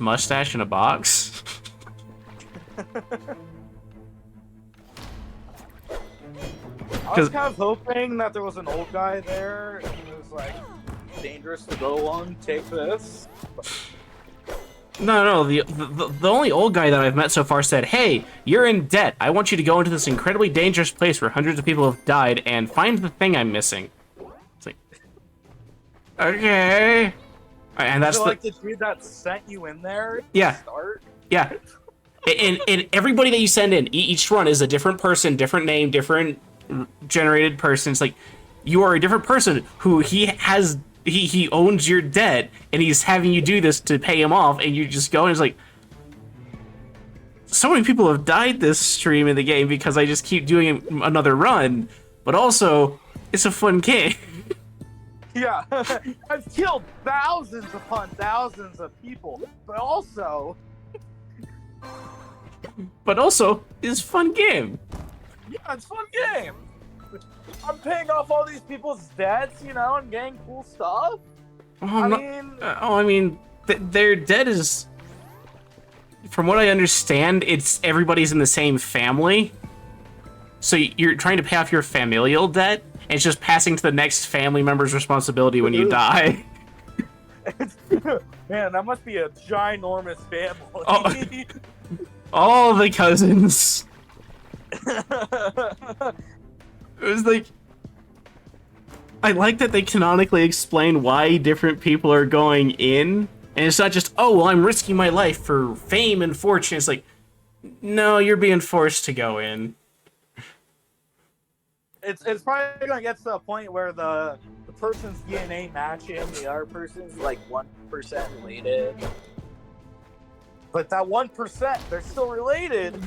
mustache in a box. I was kind of hoping that there was an old guy there and he was like, dangerous to go along, take this. No, the only old guy that I've met so far said, "Hey, you're in debt. I want you to go into this incredibly dangerous place where hundreds of people have died and find the thing I'm missing." It's like, okay. And that's like the dude that sent you in there. Yeah. Start. Yeah. And everybody that you send in, each one is a different person, different name, different generated person. It's like, you are a different person who he owns your debt, and he's having you do this to pay him off, and you just go and it's like, so many people have died this stream in the game because I just keep doing another run, but also, it's a fun game. Yeah, I've killed thousands upon thousands of people, but also, it's a fun game. Yeah, it's a fun game. I'm paying off all these people's debts, you know, and getting cool stuff. I mean, their debt is, from what I understand, it's everybody's in the same family. So you're trying to pay off your familial debt, and it's just passing to the next family member's responsibility when you die. Man, that must be a ginormous family. Oh, all the cousins. It was like, I like that they canonically explain why different people are going in, and it's not just, oh, well, I'm risking my life for fame and fortune. It's like, no, you're being forced to go in. It's probably gonna get to a point where the person's DNA matching the other person's like 1% related, but that 1% they're still related.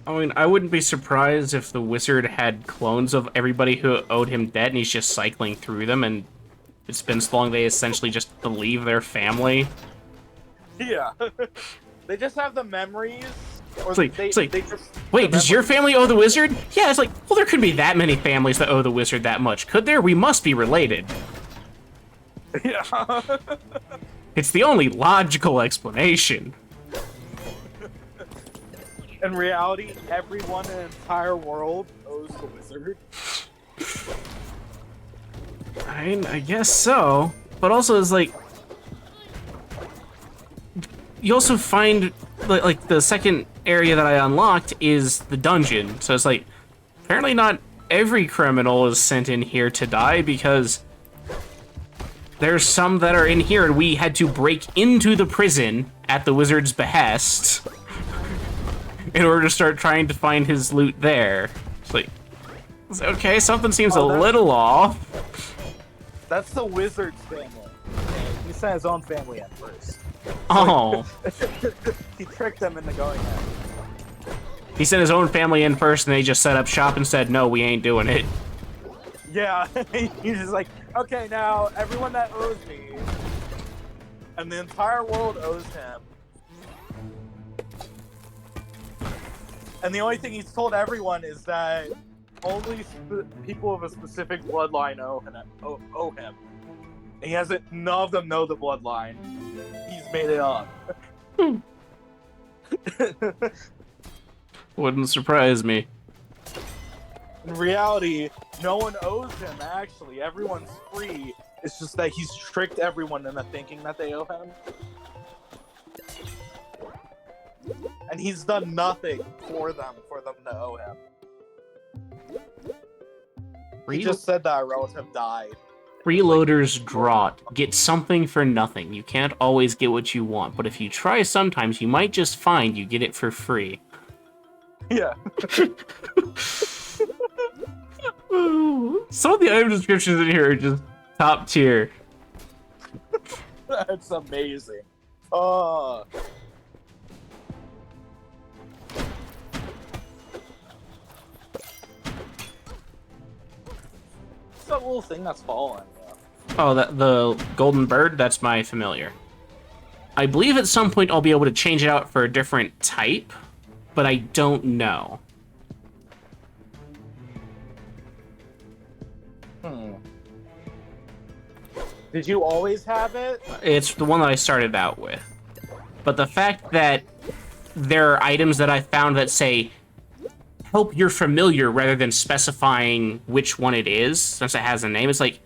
I mean, I wouldn't be surprised if the wizard had clones of everybody who owed him debt, and he's just cycling through them, and it's been so long they essentially just believe their family. Yeah, they just have the memories. Or it's like, they just wait, does your family owe the wizard? Yeah, it's like, well, there couldn't be that many families that owe the wizard that much, could there? We must be related. Yeah. It's the only logical explanation. In reality, everyone in the entire world owes the wizard. I mean, I guess so. But also, it's like, you also find, like the second area that I unlocked is the dungeon. So it's like, apparently not every criminal is sent in here to die, because there's some that are in here and we had to break into the prison at the wizard's behest in order to start trying to find his loot there. It's like, okay, something seems a little off. That's the wizard's family. He sent his own family in first. Oh. He tricked them into going in. He sent his own family in first, and they just set up shop and said, no, we ain't doing it. Yeah, he's just like, okay, now everyone that owes me, and the entire world owes him. And the only thing he's told everyone is that only people of a specific bloodline owe him. And he hasn't, none of them know the bloodline. He's made it up. Wouldn't surprise me. In reality, no one owes him, actually. Everyone's free. It's just that he's tricked everyone into thinking that they owe him. And he's done nothing for them to owe him. He just said that a relative died. Freeloader's Draught. Get something for nothing. You can't always get what you want, but if you try sometimes, you might just find you get it for free. Yeah. Some of the item descriptions in here are just top tier. That's amazing. Oh. What's that little thing that's falling? Oh, the golden bird? That's my familiar. I believe at some point I'll be able to change it out for a different type, but I don't know. Did you always have it? It's the one that I started out with. But the fact that there are items that I found that say, help your familiar, rather than specifying which one it is, since it has a name, it's like,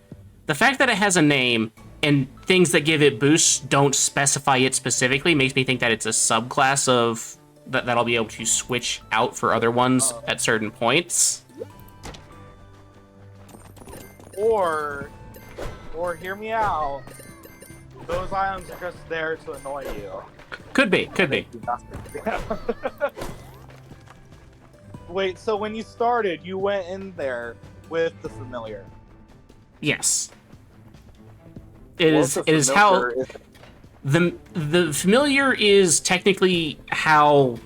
the fact that it has a name and things that give it boosts don't specify it specifically makes me think that it's a subclass of that I'll be able to switch out for other ones at certain points. Or hear me out. Those items are just there to annoy you. Could be, could be. Wait, so when you started, you went in there with the familiar. Yes. It is how the familiar is technically how,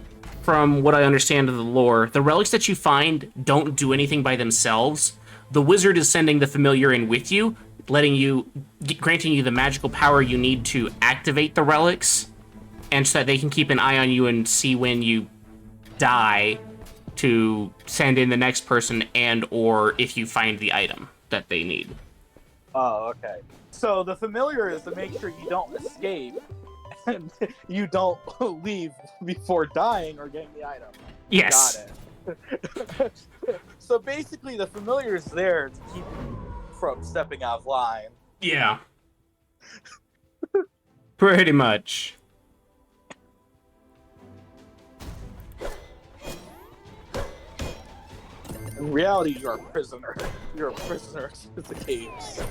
from what I understand of the lore, the relics that you find don't do anything by themselves. The wizard is sending the familiar in with you, granting you the magical power you need to activate the relics, and so that they can keep an eye on you and see when you die to send in the next person, and or if you find the item that they need. Oh, okay. So the familiar is to make sure you don't escape and you don't leave before dying or getting the item. Yes. Got it. So basically the familiar is there to keep you from stepping out of line. Yeah. Pretty much. In reality, you're a prisoner. You're a prisoner to the caves.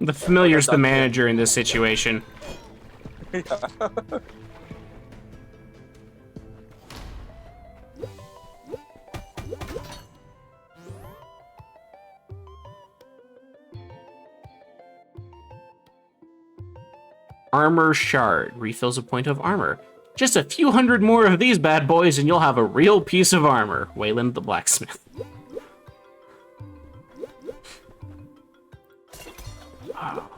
The familiar's the manager in this situation. Yeah. Armor shard. Refills a point of armor. Just a few hundred more of these bad boys and you'll have a real piece of armor. Wayland the blacksmith. Oh.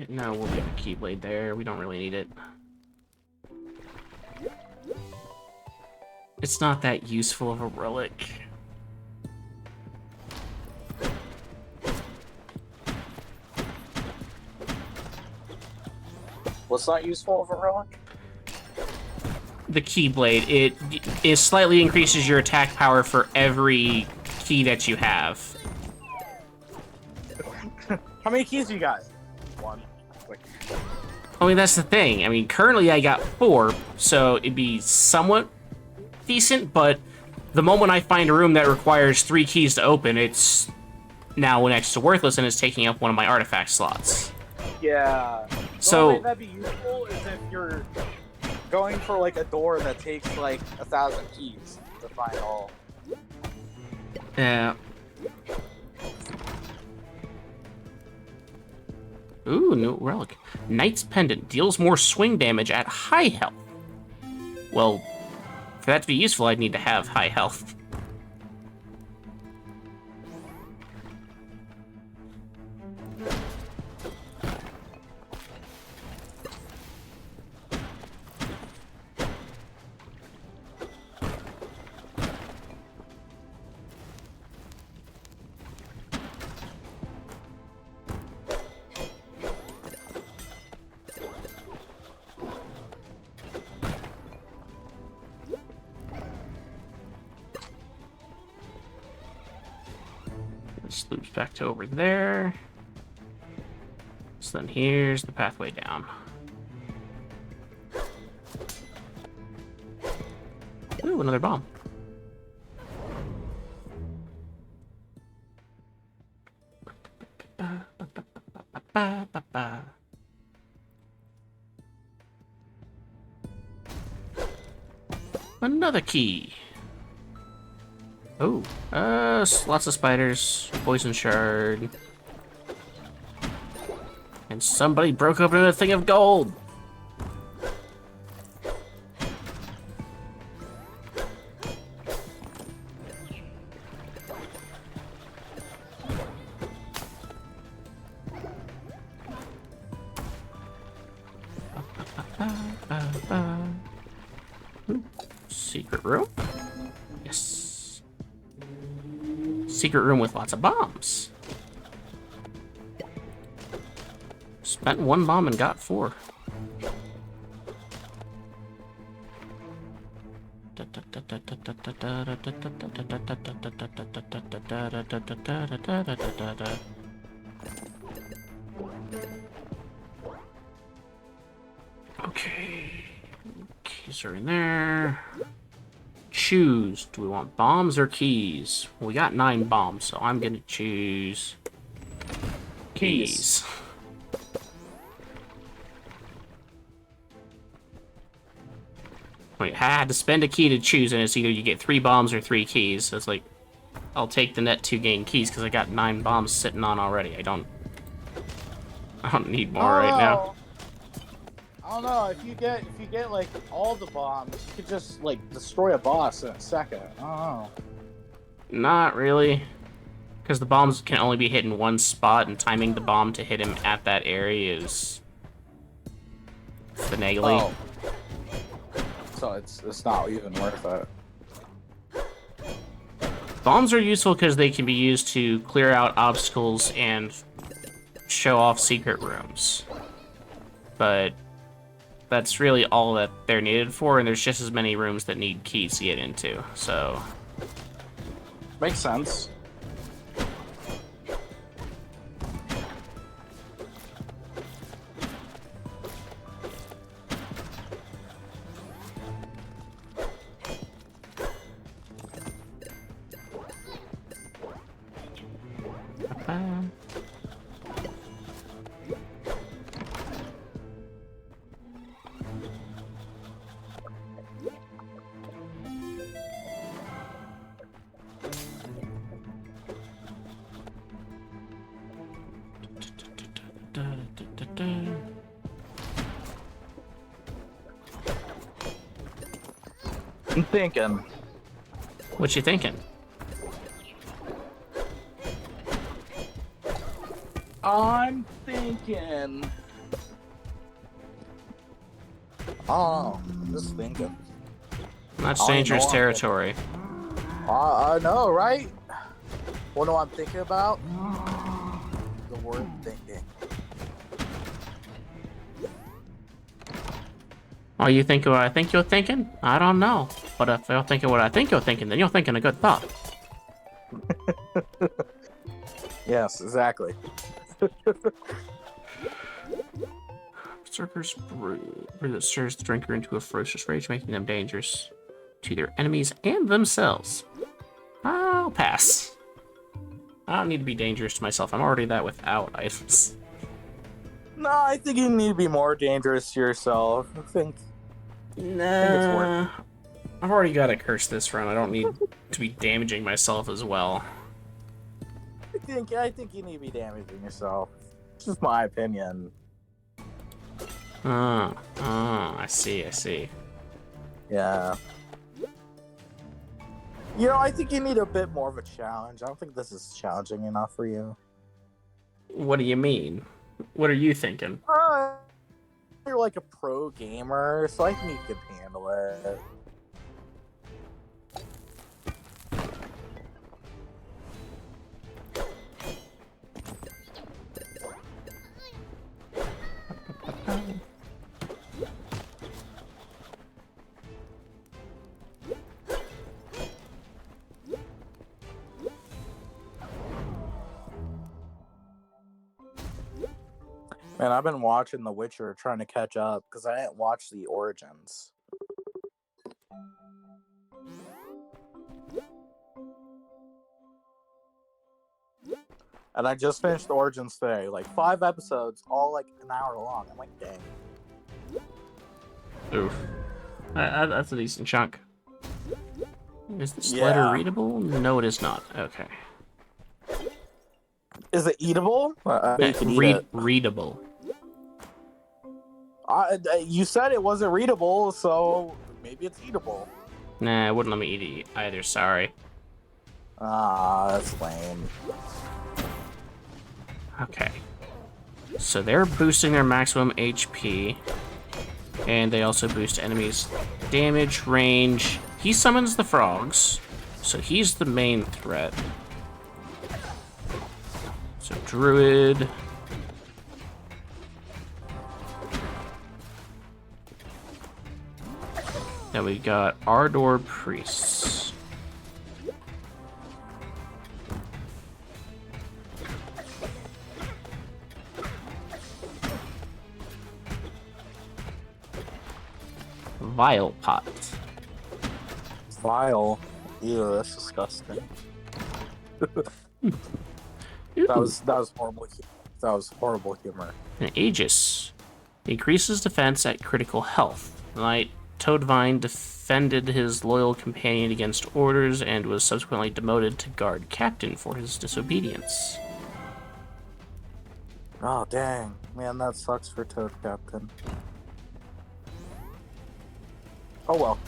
No, we'll get a keyblade there. We don't really need it. It's not that useful of a relic. What's not useful of a relic? The keyblade. It slightly increases your attack power for every key that you have. How many keys do you got? One. I mean, that's the thing. I mean, currently I got 4, so it'd be somewhat decent, but the moment I find a room that requires 3 keys to open, it's now next to worthless and is taking up one of my artifact slots. Yeah. So the only way that'd be useful is if you're going for like a door that takes like 1,000 keys to find all. yeah. Ooh, new relic. Knight's Pendant deals more swing damage at high health. Well, for that to be useful, I'd need to have high health. This loops back to over there. So then here's the pathway down. Ooh, another bomb. Another key. Oh, lots of spiders, poison shard. And somebody broke open a thing of gold. Secret room? Yes. Secret room with lots of bombs. Spent 1 bomb and got 4. Okay. Keys are in there. Choose. Do we want bombs or keys? We got 9 bombs, so I'm gonna choose keys. Wait, I had to spend a key to choose, and it's either you get 3 bombs or 3 keys. So it's like, I'll take the net 2 gain keys because I got 9 bombs sitting on already. I don't need more right now. I don't know. If you get like all the bombs, you could just like destroy a boss in a second. I don't know. Not really, because the bombs can only be hit in one spot, and timing the bomb to hit him at that area is finagly. Oh. So it's not even worth it. Bombs are useful because they can be used to clear out obstacles and show off secret rooms. But that's really all that they're needed for, and there's just as many rooms that need keys to get into, so... Makes sense. I'm thinking. What you thinking? I'm thinking. Oh, just thinking. That's dangerous territory. I know, right? What do I'm thinking about? The word thinking. Oh, you think what I think you're thinking? I don't know. But if you're thinking what I think you're thinking, then you're thinking a good thought. Yes, exactly. Berserker's brew that stirs the drinker into a ferocious rage, making them dangerous to their enemies and themselves. I'll pass. I don't need to be dangerous to myself. I'm already that without items. No, I think you need to be more dangerous to yourself. I think it's worth it. I've already got a curse this run. I don't need to be damaging myself as well. I think you need to be damaging yourself. It's just my opinion. I see. Yeah. You know, I think you need a bit more of a challenge. I don't think this is challenging enough for you. What do you mean? What are you thinking? You're like a pro gamer, so I think you can handle it. Man, I've been watching The Witcher, trying to catch up, because I didn't watch the Origins. And I just finished Origins today. Like, 5 episodes, all like an hour long. I'm like, dang. Oof. That's a decent chunk. Is this letter readable? No, it is not. Okay. Is it eatable? You can eat it. Readable. You said it wasn't readable, so maybe it's eatable. Nah, it wouldn't let me eat it either, sorry. Ah, that's lame. Okay. So they're boosting their maximum HP. And they also boost enemies' damage, range. He summons the frogs, so he's the main threat. So Druid. Then we got Ardor Priests. Vile Pot. Vile. Ew, that's disgusting. Ooh. That was horrible. That was horrible humor. An Aegis. Increases defense at critical health. Knight Toadvine defended his loyal companion against orders and was subsequently demoted to guard captain for his disobedience. Oh, dang. Man, that sucks for Toad Captain. Oh, well.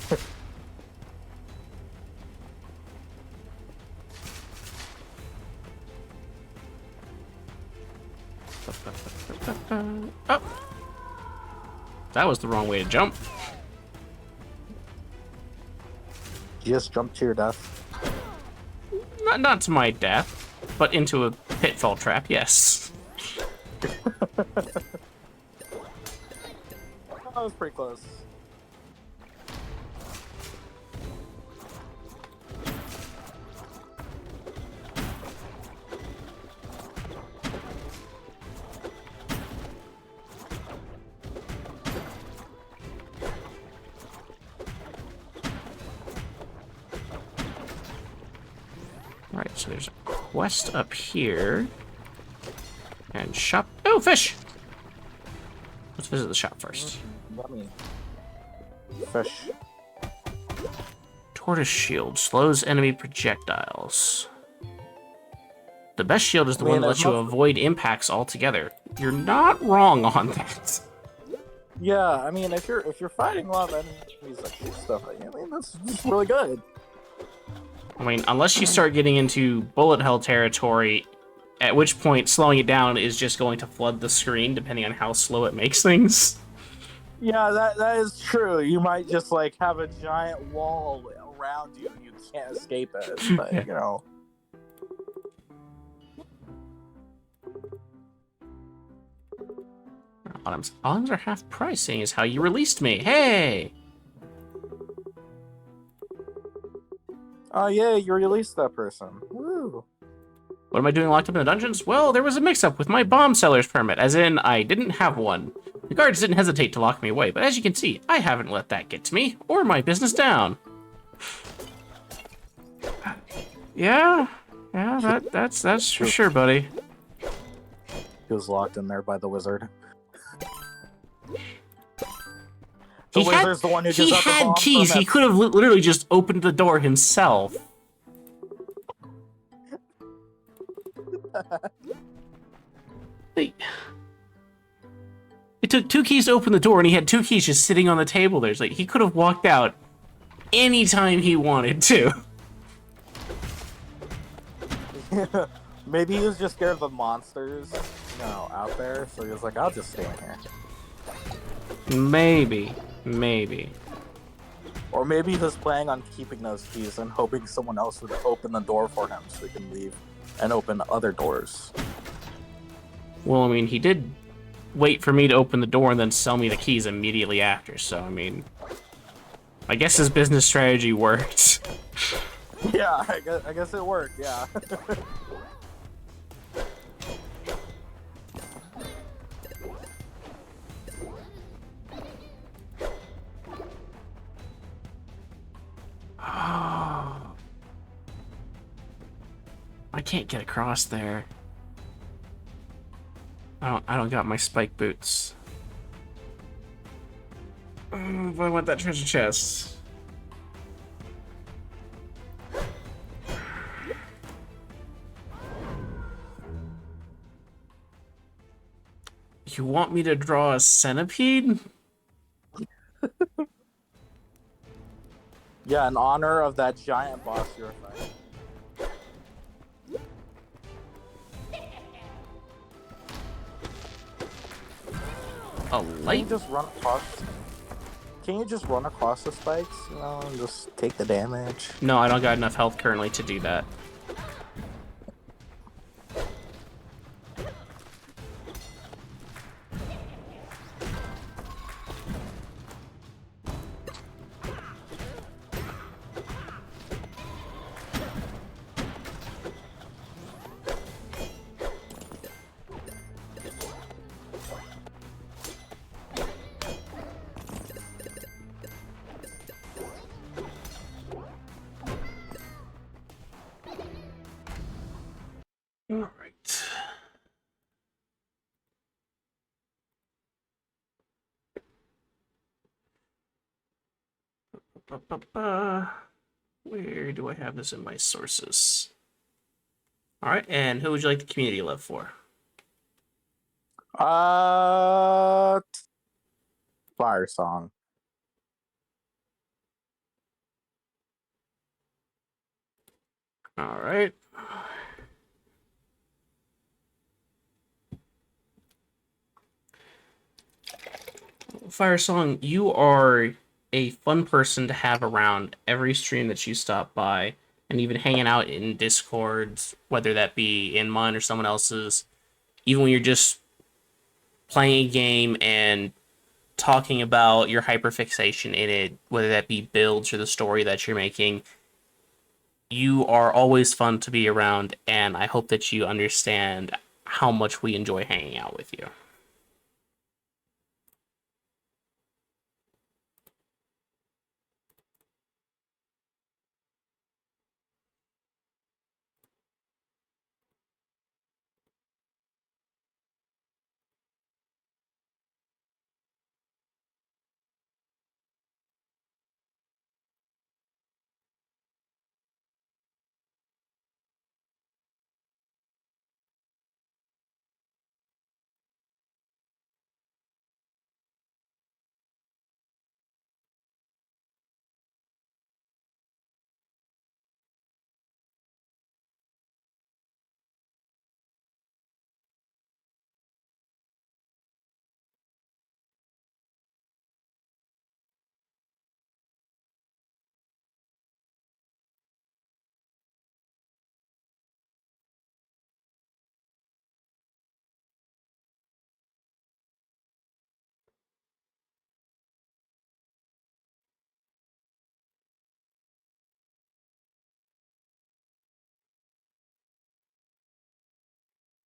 Oh! That was the wrong way to jump. You just jumped to your death. Not to my death, but into a pitfall trap, yes. That was pretty close. Alright, so there's a quest up here. And shop. Oh, fish! Let's visit the shop first. Yummy. Fish. Tortoise shield slows enemy projectiles. The best shield is the one that lets you avoid impacts altogether. You're not wrong on that. Yeah, I mean, if you're fighting a lot of enemies that shoot stuff at you, I mean, that's really good. I mean, unless you start getting into bullet hell territory, at which point slowing it down is just going to flood the screen, depending on how slow it makes things. Yeah, that is true. You might just, like, have a giant wall around you and you can't escape it, but, you know. Autumns are half price, seeing as how you released me. Hey! Oh, yeah, you released that person. Woo. What am I doing locked up in the dungeons? Well, there was a mix-up with my bomb seller's permit, as in, I didn't have one. The guards didn't hesitate to lock me away, but as you can see, I haven't let that get to me, or my business down. Yeah, that's for sure, buddy. He was locked in there by the wizard. He had keys. He could have literally just opened the door himself. It took 2 keys to open the door, and he had 2 keys just sitting on the table there. It's like, he could have walked out anytime he wanted to. Maybe he was just scared of the monsters, you know, out there, so he was like, I'll just stay in here. Maybe. Or maybe he was planning on keeping those keys and hoping someone else would open the door for him so he can leave and open other doors. Well, I mean, he did wait for me to open the door and then sell me the keys immediately after, so, I mean, I guess his business strategy worked. Yeah, I guess it worked, yeah. I can't get across there. I don't got my spike boots. But I want that treasure chest. You want me to draw a centipede? Yeah, in honor of that giant boss you're fighting. A light? Can you just run past? Can you just run across the spikes, you know, and just take the damage? No, I don't got enough health currently to do that. All right. Where do I have this in my sources? All right, and who would you like the community love for? Fire Song. All right. Fire Song, you are a fun person to have around every stream that you stop by, and even hanging out in Discords, whether that be in mine or someone else's. Even when you're just playing a game and talking about your hyperfixation in it, whether that be builds or the story that you're making, you are always fun to be around, and I hope that you understand how much we enjoy hanging out with you.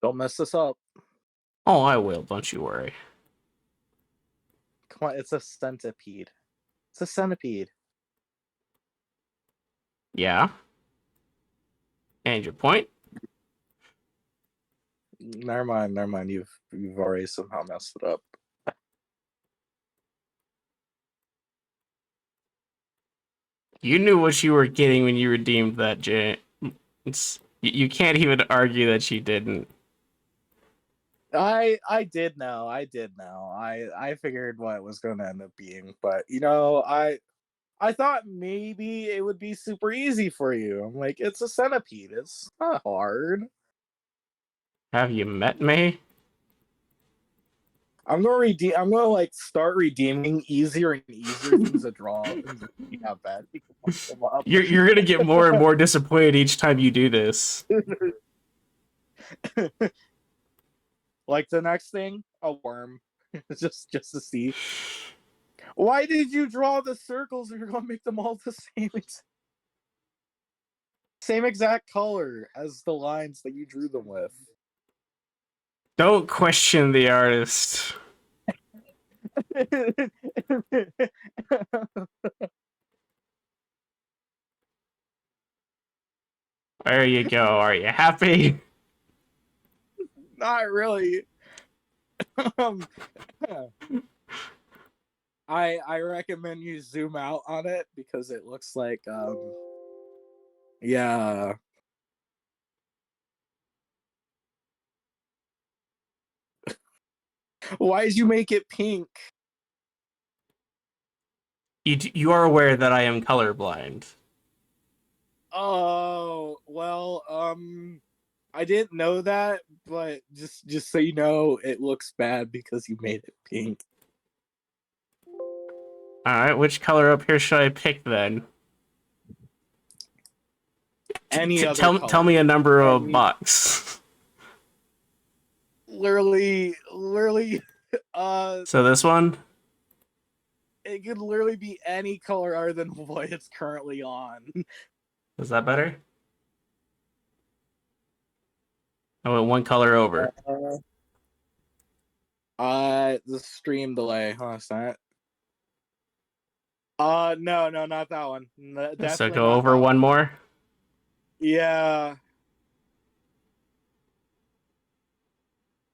Don't mess this up. Oh, I will, don't you worry. Come on, it's a centipede. It's a centipede. Yeah? And your point? Never mind, never mind. You've already somehow messed it up. You knew what you were getting when you redeemed that, Jay. You can't even argue that you didn't. I did know. I figured what it was going to end up being, but you know, I thought maybe it would be super easy for you. I'm like, it's a centipede. It's not hard. Have you met me? I'm gonna like start redeeming easier and easier things to draw and just see how bad you can fuck them up. You're gonna get more and more disappointed each time you do this. Like the next thing, a worm. just to see. Why did you draw the circles if you're gonna make them all the same exact color as the lines that you drew them with? Don't question the artist. There you go. Are you happy? Not really. um, I recommend you zoom out on it because it looks like yeah. Why did you make it pink? You are aware that I am colorblind. Oh, well, I didn't know that, but just so you know, it looks bad because you made it pink. Alright, which color up here should I pick then? Any other Tell color. me a number of a Any- box. Literally, So this one? it could literally be any color other than what it's currently on. Is that better? I went one color over. The stream delay, huh? That. No, not that one. So Definitely go not over that one more. Yeah.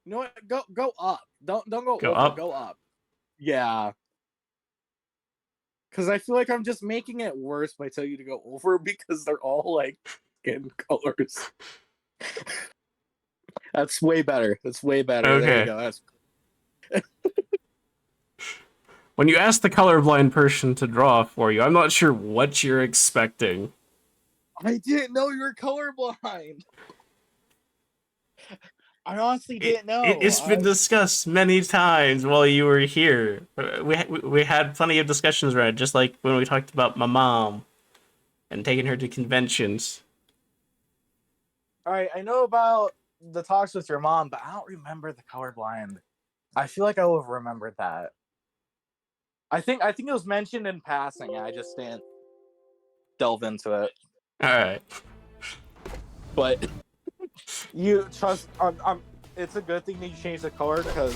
You know what? Go up. Don't go Go over. up? Go up. Yeah. Because I feel like I'm just making it worse by telling you to go over because they're all like skin colors. That's way better. That's way better. There you Okay. go. That's When you ask the colorblind person to draw for you, I'm not sure what you're expecting. I didn't know you were colorblind. I honestly didn't know. It's been discussed many times while you were here. We had plenty of discussions around it, just like when we talked about my mom and taking her to conventions. All right, I know about the talks with your mom, but I don't remember the colorblind. I feel like I would have remembered that. I think it was mentioned in passing. I just didn't delve into it. All right. But you trust. It's a good thing that you changed the color because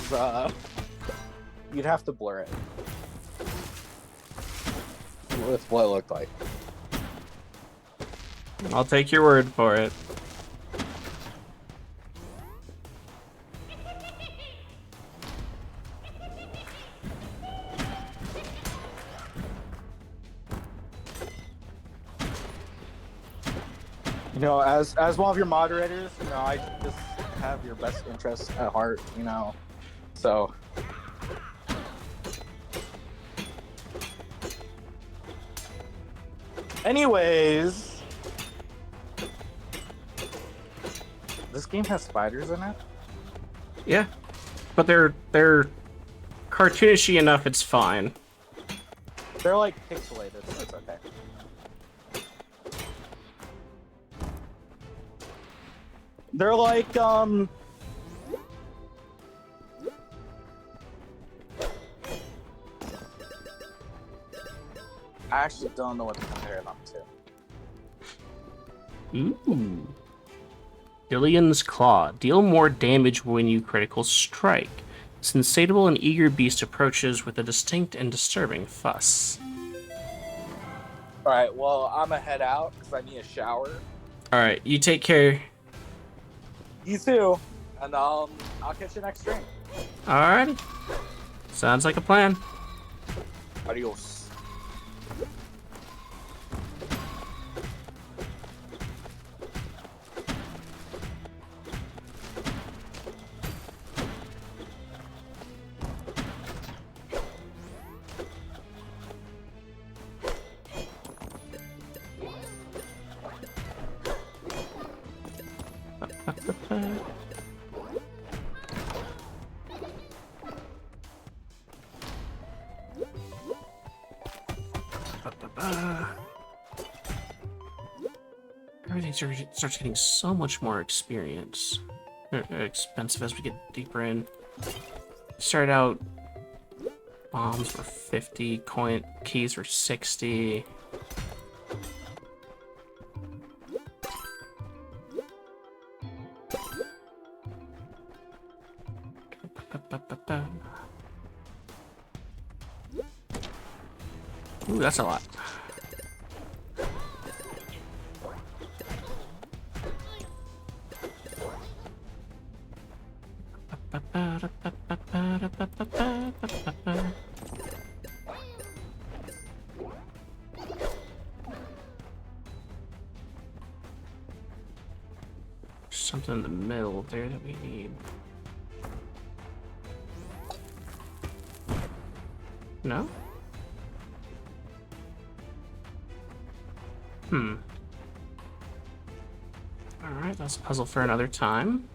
you'd have to blur it with what it looked like. I'll take your word for it. You know, as one of your moderators, you know, I just have your best interests at heart. You know, so. Anyways, this game has spiders in it. Yeah, but they're cartoonishy enough. It's fine. They're like pixelated, so it's okay. They're like I actually don't know what to compare them to. Ooh. Gillian's Claw. Deal more damage when you critical strike. This insatiable and eager beast approaches with a distinct and disturbing fuss. Alright, well, I'm gonna head out because I need a shower. Alright, you take care. You too. And I'll catch you next stream. Alrighty. Sounds like a plan. Adios. Everything starts getting so much more expensive as we get deeper in. Started out, bombs were 50, keys were 60. Ooh, that's a lot. Something in the middle there that we need. No? Alright, that's a puzzle for another time.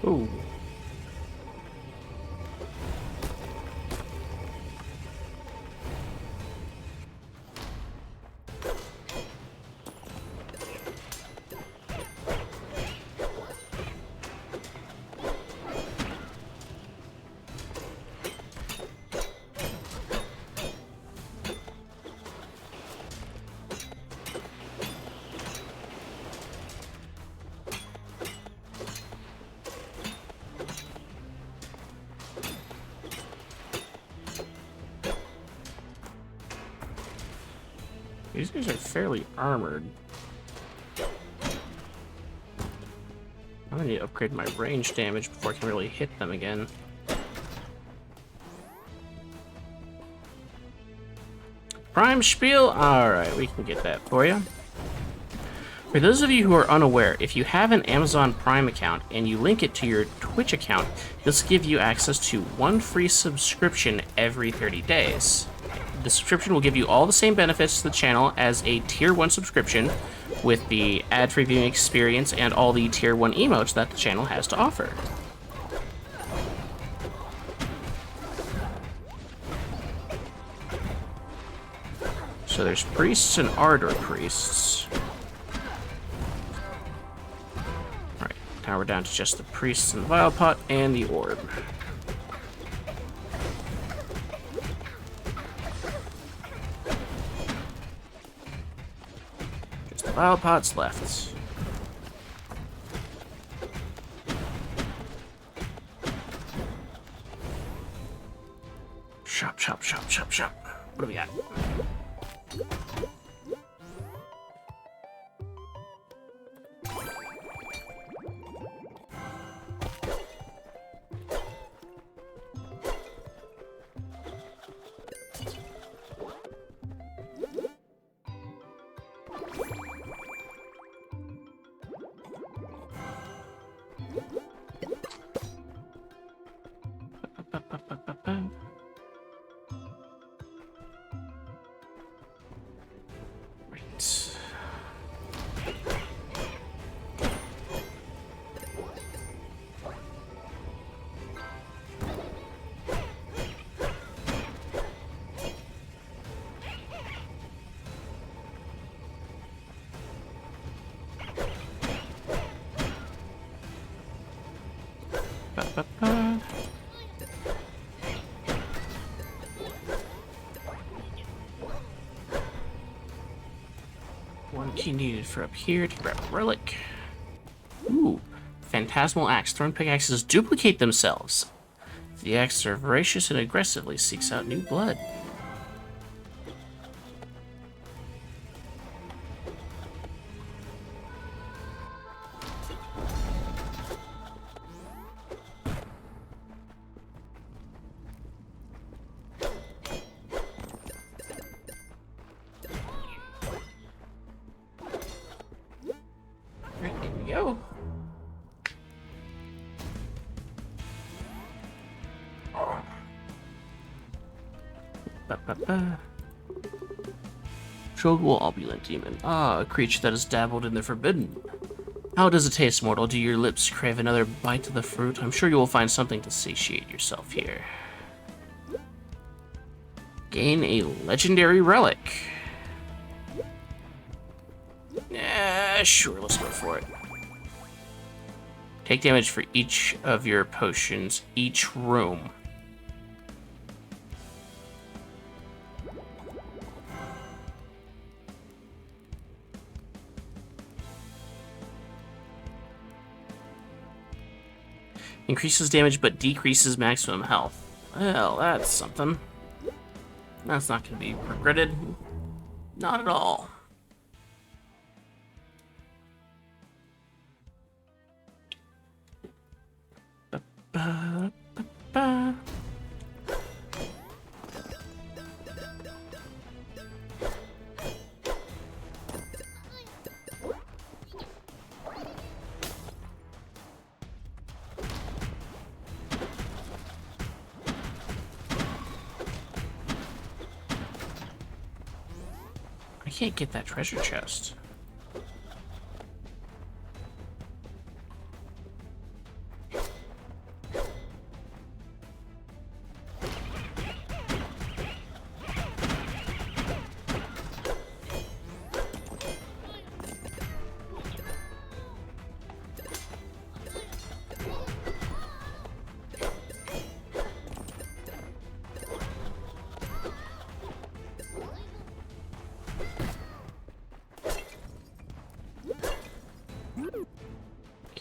Ooh. These guys are fairly armored. I need to upgrade my range damage before I can really hit them again. Prime Spiel? Alright, we can get that for you. For those of you who are unaware, if you have an Amazon Prime account and you link it to your Twitch account, this will give you access to one free subscription every 30 days. The subscription will give you all the same benefits to the channel as a Tier 1 subscription, with the ad-free viewing experience and all the Tier 1 emotes that the channel has to offer. So there's priests and ardor priests. Alright, now we're down to just the priests and the vial pot and the orb. Just the vial pots left. Shop, shop, shop, shop, shop. What do we got? One key needed for up here to grab a relic. Ooh, phantasmal axe. Thrown pickaxes duplicate themselves. The axe are voracious and aggressively seeks out new blood. Go. Shogul Opulent Demon. Ah, a creature that has dabbled in the forbidden. How does it taste, mortal? Do your lips crave another bite of the fruit? I'm sure you will find something to satiate yourself here. Gain a legendary relic. Yeah, sure, let's go for it. Take damage for each of your potions, each room. Increases damage but decreases maximum health. Well, that's something. That's not going to be regretted. Not at all. I can't get that treasure chest.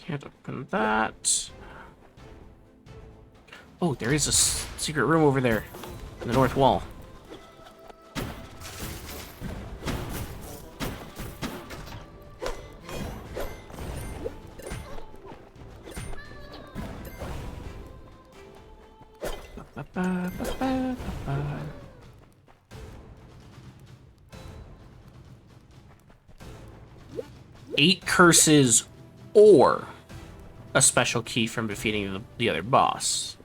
Can't open that. Oh, there is a secret room over there in the north wall. Eight curses or a special key from defeating the other boss.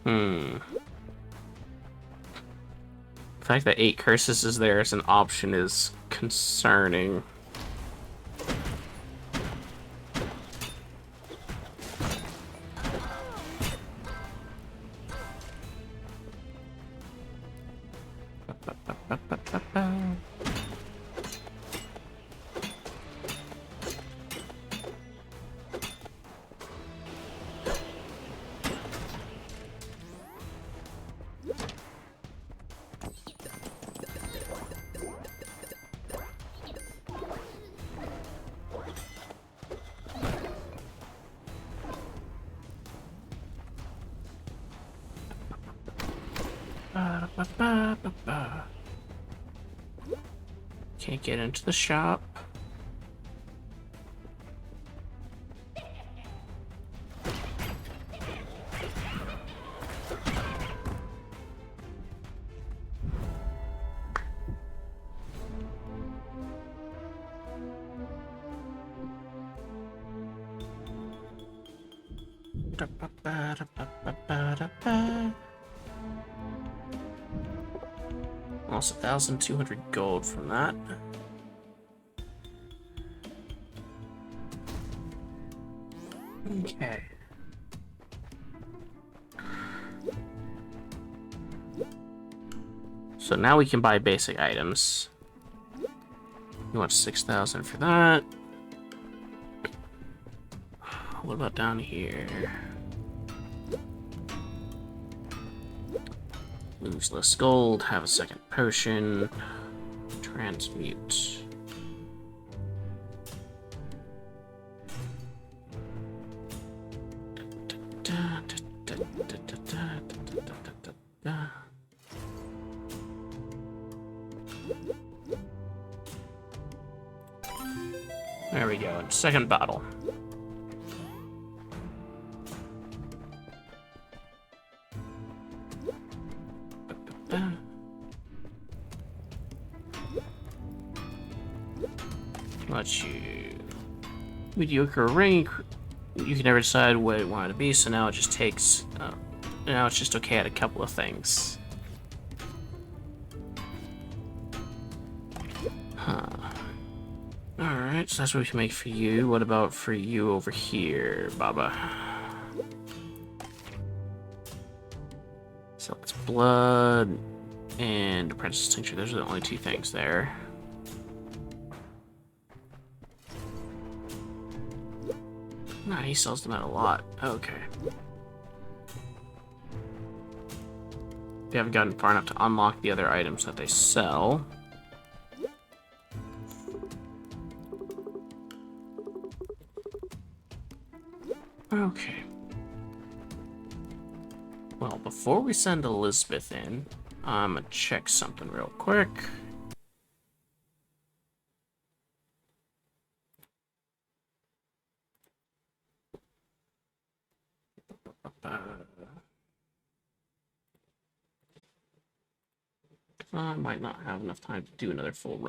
The fact that 8 curses is there as an option is concerning. Can't get into the shop. Lost 1,200 gold from that. Okay. So now we can buy basic items. You want 6,000 for that. What about down here? Lose less gold, have a second potion, transmute. There we go, second bottle. Let you mediocre rank. You can never decide what it wanted to be, so now it just takes. Now it's just okay at a couple of things. Huh. Alright, so that's what we can make for you. What about for you over here, Baba? So it's blood and apprentice tincture. Those are the only 2 things there. Nah, he sells them at a lot. Okay. They haven't gotten far enough to unlock the other items that they sell. Okay. Well, before we send Elizabeth in, I'm gonna check something real quick. I might not have enough time to do another full run.